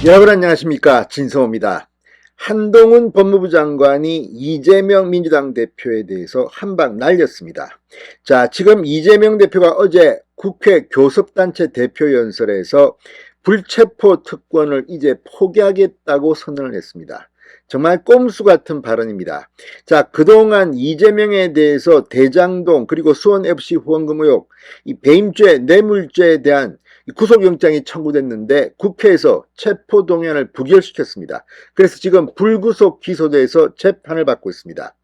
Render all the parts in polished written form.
여러분 안녕하십니까, 진성호입니다. 한동훈 법무부 장관이 이재명 민주당 대표에 대해서 한방 날렸습니다. 자, 지금 이재명 대표가 어제 국회 교섭단체 대표연설에서 불체포 특권을 이제 포기하겠다고 선언을 했습니다. 정말 꼼수 같은 발언입니다. 자, 그동안 이재명에 대해서 대장동 그리고 수원FC 후원금 의혹, 이 배임죄, 뇌물죄에 대한 구속영장이 청구됐는데 국회에서 체포동의안을 부결시켰습니다. 그래서 지금 불구속 기소돼서 재판을 받고 있습니다.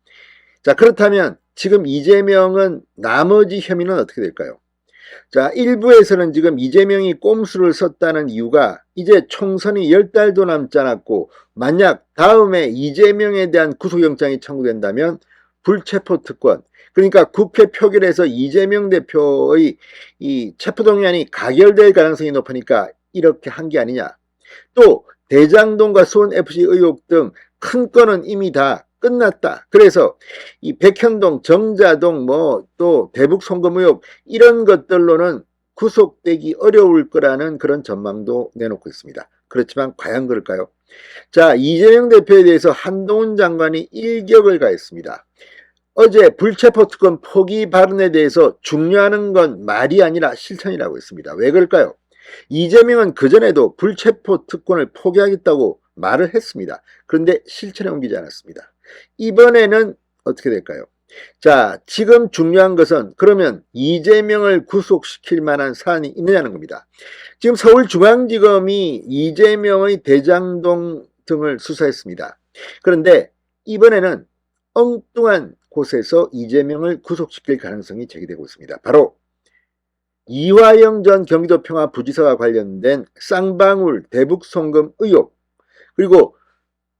자, 그렇다면 지금 이재명은 나머지 혐의는 어떻게 될까요? 자, 일부에서는 지금 이재명이 꼼수를 썼다는 이유가 이제 총선이 10달도 남지 않았고 만약 다음에 이재명에 대한 구속영장이 청구된다면 불체포 특권, 그러니까 국회 표결에서 이재명 대표의 이 체포동의안이 가결될 가능성이 높으니까 이렇게 한 게 아니냐. 또 대장동과 수원FC 의혹 등 큰 건은 이미 다 끝났다. 그래서 이 백현동, 정자동, 또 대북 송금 의혹 이런 것들로는 구속되기 어려울 거라는 그런 전망도 내놓고 있습니다. 그렇지만 과연 그럴까요? 자, 이재명 대표에 대해서 한동훈 장관이 일격을 가했습니다. 어제 불체포 특권 포기 발언에 대해서 중요한 건 말이 아니라 실천이라고 했습니다. 왜 그럴까요? 이재명은 그전에도 불체포 특권을 포기하겠다고 말을 했습니다. 그런데 실천에 옮기지 않았습니다. 이번에는 어떻게 될까요? 자, 지금 중요한 것은 그러면 이재명을 구속시킬 만한 사안이 있느냐는 겁니다. 지금 서울중앙지검이 이재명의 대장동 등을 수사했습니다. 그런데 이번에는 엉뚱한 곳에서 이재명을 구속시킬 가능성이 제기되고 있습니다. 바로 이화영 전 경기도 평화부지사와 관련된 쌍방울 대북 송금 의혹, 그리고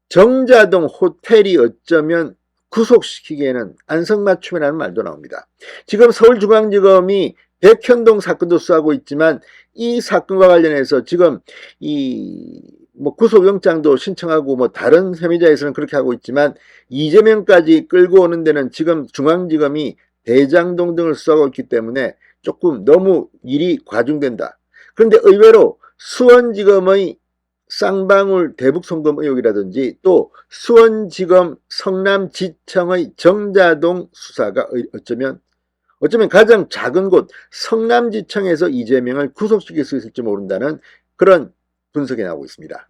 정자동 호텔이 어쩌면 구속시키기에는 안성맞춤이라는 말도 나옵니다. 지금 서울중앙지검이 백현동 사건도 수사하고 있지만 이 사건과 관련해서 지금 구속영장도 신청하고 다른 혐의자에서는 그렇게 하고 있지만 이재명까지 끌고 오는 데는 지금 중앙지검이 대장동 등을 수사하고 있기 때문에 조금 너무 일이 과중된다. 그런데 의외로 수원지검의 쌍방울 대북 송금 의혹이라든지 또 수원지검 성남지청의 정자동 수사가 어쩌면 가장 작은 곳 성남지청에서 이재명을 구속시킬 수 있을지 모른다는 그런 분석이 나오고 있습니다.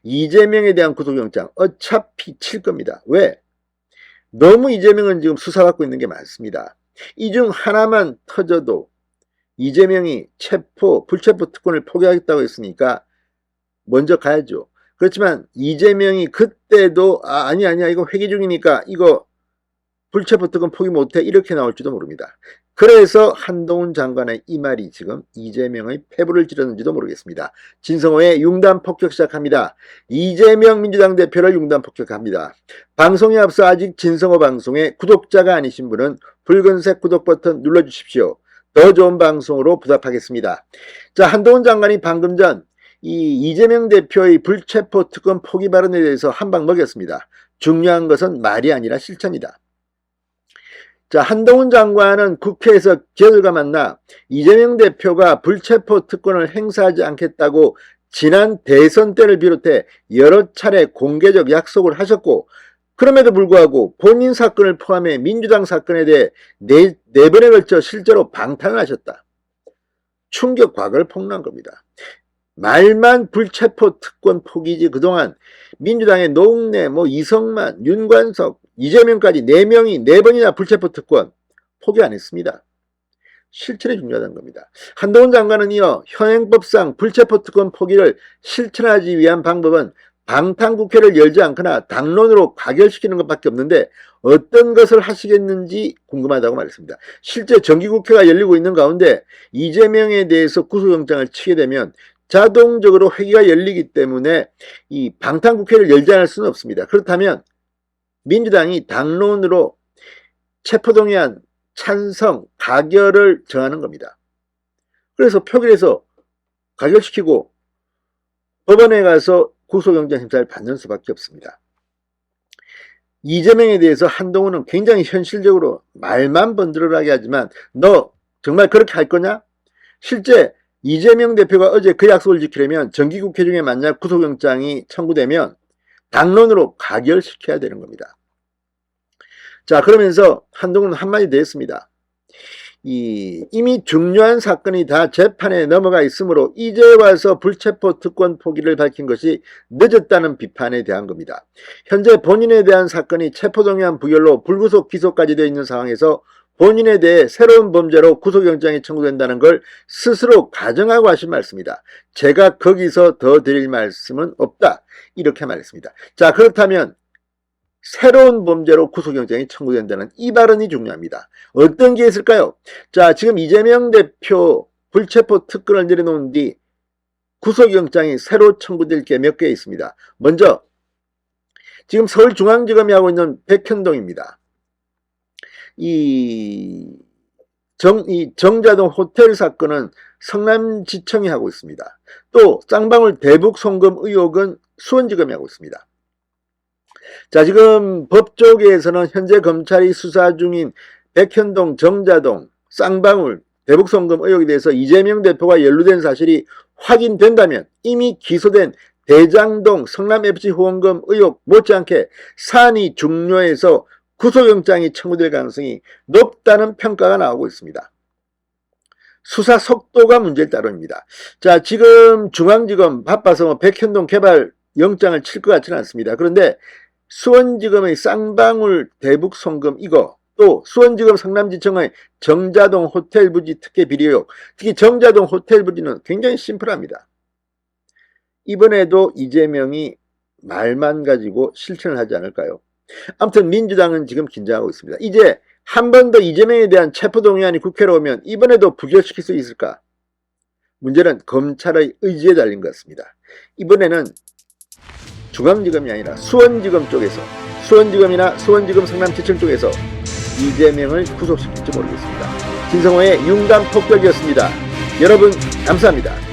이재명에 대한 구속영장 어차피 칠 겁니다. 왜? 너무 이재명은 지금 수사받고 있는 게 많습니다. 이 중 하나만 터져도 이재명이 불체포 특권을 포기하겠다고 했으니까 먼저 가야죠. 그렇지만 이재명이 그때도 아니야 이거 회기 중이니까 이거 불체포 특권 포기 못해 이렇게 나올지도 모릅니다. 그래서 한동훈 장관의 이 말이 지금 이재명의 패부를 찌르는지도 모르겠습니다. 진성호의 융단 폭격 시작합니다. 이재명 민주당 대표를 융단 폭격합니다. 방송에 앞서 아직 진성호 방송에 구독자가 아니신 분은 붉은색 구독 버튼 눌러주십시오. 더 좋은 방송으로 보답하겠습니다. 자, 한동훈 장관이 방금 전 이재명 대표의 불체포 특권 포기 발언에 대해서 한방 먹였습니다. 중요한 것은 말이 아니라 실천이다. 자, 한동훈 장관은 국회에서 기자들과 만나 이재명 대표가 불체포 특권을 행사하지 않겠다고 지난 대선 때를 비롯해 여러 차례 공개적 약속을 하셨고 그럼에도 불구하고 본인 사건을 포함해 민주당 사건에 대해 네 번에 걸쳐 실제로 방탄을 하셨다. 충격 과거를 폭로한 겁니다. 말만 불체포 특권 포기지 그동안 민주당의 노웅래, 이성만, 윤관석, 이재명까지 4명이 4번이나 불체포 특권 포기 안 했습니다. 실천이 중요하다는 겁니다. 한동훈 장관은 이어 현행법상 불체포 특권 포기를 실천하기 위한 방법은 방탄국회를 열지 않거나 당론으로 가결시키는 것밖에 없는데 어떤 것을 하시겠는지 궁금하다고 말했습니다. 실제 정기국회가 열리고 있는 가운데 이재명에 대해서 구속영장을 치게 되면 자동적으로 회기가 열리기 때문에 이 방탄국회를 열지 않을 수는 없습니다. 그렇다면 민주당이 당론으로 체포동의안 찬성, 가결을 정하는 겁니다. 그래서 표결해서 가결시키고 법원에 가서 구속영장 심사를 받는 수밖에 없습니다. 이재명에 대해서 한동훈은 굉장히 현실적으로 말만 번들어가게 하지만 너 정말 그렇게 할 거냐? 실제 이재명 대표가 어제 그 약속을 지키려면 정기국회 중에 만약 구속영장이 청구되면 당론으로 가결시켜야 되는 겁니다. 자, 그러면서 한동훈은 한마디 더 했습니다. 이미 중요한 사건이 다 재판에 넘어가 있으므로 이제 와서 불체포 특권 포기를 밝힌 것이 늦었다는 비판에 대한 겁니다. 현재 본인에 대한 사건이 체포동의안 부결로 불구속 기소까지 되어 있는 상황에서 본인에 대해 새로운 범죄로 구속영장이 청구된다는 걸 스스로 가정하고 하신 말씀이다. 제가 거기서 더 드릴 말씀은 없다. 이렇게 말했습니다. 자, 그렇다면 새로운 범죄로 구속영장이 청구된다는 이 발언이 중요합니다. 어떤 게 있을까요? 자, 지금 이재명 대표 불체포 특권을 내려놓은 뒤 구속영장이 새로 청구될 게 몇 개 있습니다. 먼저 지금 서울중앙지검이 하고 있는 백현동입니다. 이 정자동 호텔 사건은 성남지청이 하고 있습니다. 또 쌍방울 대북 송금 의혹은 수원지검이 하고 있습니다. 자, 지금 법조계에서는 현재 검찰이 수사 중인 백현동, 정자동, 쌍방울, 대북송금 의혹에 대해서 이재명 대표가 연루된 사실이 확인된다면 이미 기소된 대장동 성남FC 후원금 의혹 못지않게 사안이 중요해서 구속영장이 청구될 가능성이 높다는 평가가 나오고 있습니다. 수사 속도가 문제일 따름입니다. 자, 지금 중앙지검 바빠서 백현동 개발 영장을 칠 것 같지는 않습니다. 그런데 수원지검의 쌍방울 대북 송금 이거, 또 수원지검 성남지청의 정자동 호텔 부지 특혜 비리 의혹, 특히 정자동 호텔 부지는 굉장히 심플합니다. 이번에도 이재명이 말만 가지고 실천을 하지 않을까요? 아무튼 민주당은 지금 긴장하고 있습니다. 이제 한 번 더 이재명에 대한 체포동의안이 국회로 오면 이번에도 부결시킬 수 있을까? 문제는 검찰의 의지에 달린 것 같습니다. 이번에는 중앙지검이 아니라 수원지검 쪽에서, 수원지검이나 수원지검 성남지청 쪽에서 이재명을 구속시킬지 모르겠습니다. 진성호의 융단 폭격이었습니다. 여러분 감사합니다.